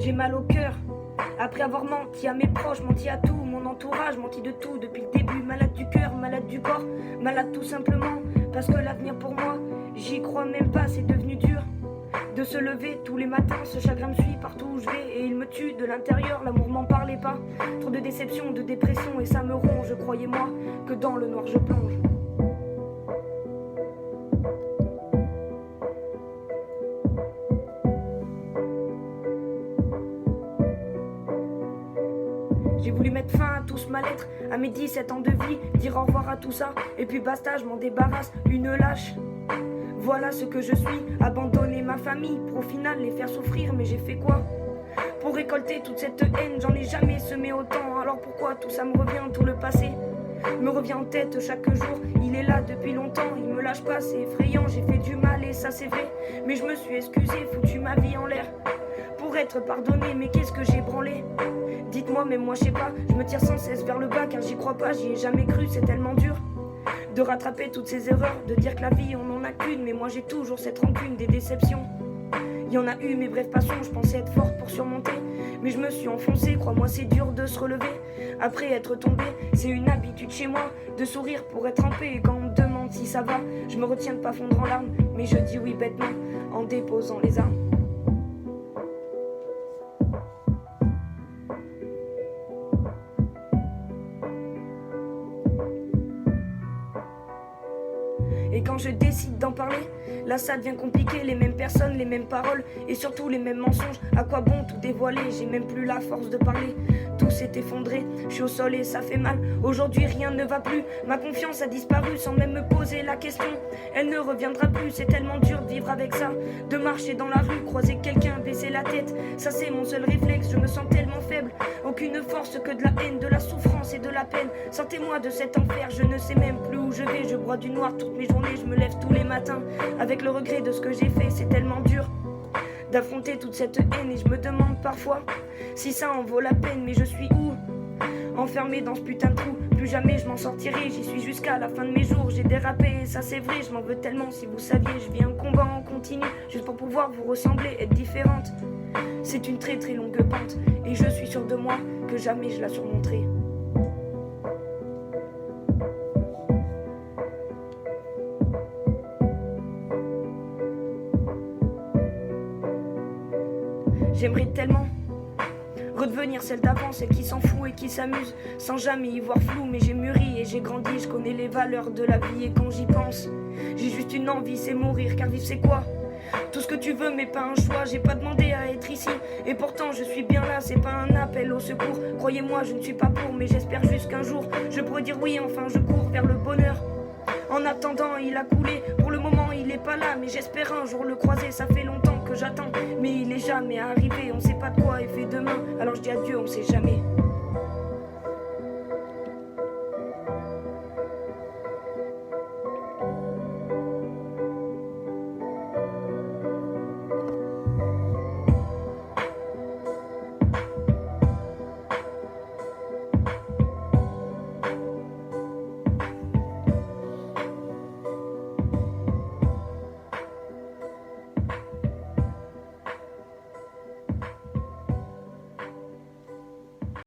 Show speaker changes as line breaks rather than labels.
J'ai mal au cœur, après avoir menti à mes proches, menti à tout, mon entourage, menti de tout depuis le début. Malade du cœur, malade du corps, malade tout simplement. Parce que l'avenir pour moi, j'y crois même pas, c'est devenu dur de se lever tous les matins, ce chagrin me suit partout où je vais et il me tue de l'intérieur, l'amour m'en parlait pas. Trop de déception, de dépression et ça me ronge, croyez-moi que dans le noir je plonge. J'ai voulu mettre fin à tout ce mal-être, à mes 17 ans de vie, dire au revoir à tout ça, et puis basta, je m'en débarrasse, une lâche. Voilà ce que je suis, abandonner ma famille, pour au final les faire souffrir, mais j'ai fait quoi? Pour récolter toute cette haine, j'en ai jamais semé autant, alors pourquoi tout ça me revient, tout le passé me revient en tête chaque jour, il est là depuis longtemps, il me lâche pas, c'est effrayant, j'ai fait du mal et ça c'est vrai, mais je me suis excusé, foutu ma vie en l'air, pour être pardonné, mais qu'est-ce que j'ai branlé? Dites-moi, mais moi je sais pas, je me tire sans cesse vers le bas car j'y crois pas, j'y ai jamais cru, c'est tellement dur de rattraper toutes ces erreurs, de dire que la vie on en a qu'une, mais moi j'ai toujours cette rancune des déceptions. Il y en a eu mes brèves passions, je pensais être forte pour surmonter, mais je me suis enfoncée, crois-moi c'est dur de se relever. Après être tombée, c'est une habitude chez moi, de sourire pour être en paix, et quand on me demande si ça va, je me retiens de pas fondre en larmes, mais je dis oui bêtement, en déposant les armes. Et quand je décide d'en parler, là ça devient compliqué, les mêmes personnes, les mêmes paroles et surtout les mêmes mensonges. À quoi bon tout dévoiler? J'ai même plus la force de parler. Tout s'est effondré, je suis au sol et ça fait mal. Aujourd'hui rien ne va plus, ma confiance a disparu sans même me poser la question. Elle ne reviendra plus, c'est tellement dur de vivre avec ça. De marcher dans la rue, croiser quelqu'un, baisser la tête. Ça c'est mon seul réflexe, je me sens tellement faible. Aucune force que de la haine, de la souffrance et de la peine. Sortez-moi de cet enfer, je ne sais même plus où je vais. Je bois du noir toutes mes journées, je me lève tous les matins avec le regret de ce que j'ai fait, c'est tellement dur d'affronter toute cette haine et je me demande parfois si ça en vaut la peine, mais je suis où? Enfermé dans ce putain de trou, plus jamais je m'en sortirai, j'y suis jusqu'à la fin de mes jours, j'ai dérapé, ça c'est vrai, je m'en veux tellement, si vous saviez, je vis un combat en continu, juste pour pouvoir vous ressembler, être différente. C'est une très très longue pente, et je suis sûre de moi que jamais je la surmonterai. J'aimerais tellement redevenir celle d'avant, celle qui s'en fout et qui s'amuse, sans jamais y voir flou, mais j'ai mûri et j'ai grandi, je connais les valeurs de la vie et quand j'y pense, j'ai juste une envie, c'est mourir, car vivre c'est quoi? Tout ce que tu veux mais pas un choix, j'ai pas demandé à être ici, et pourtant je suis bien là, c'est pas un appel au secours, croyez-moi je ne suis pas pour, mais j'espère juste qu'un jour, je pourrai dire oui, enfin je cours vers le bonheur. En attendant, il a coulé, pour le moment il est pas là, mais j'espère un jour le croiser, ça fait longtemps que j'attends, mais il est jamais arrivé, on sait pas de quoi est fait demain, alors je dis adieu, on sait jamais.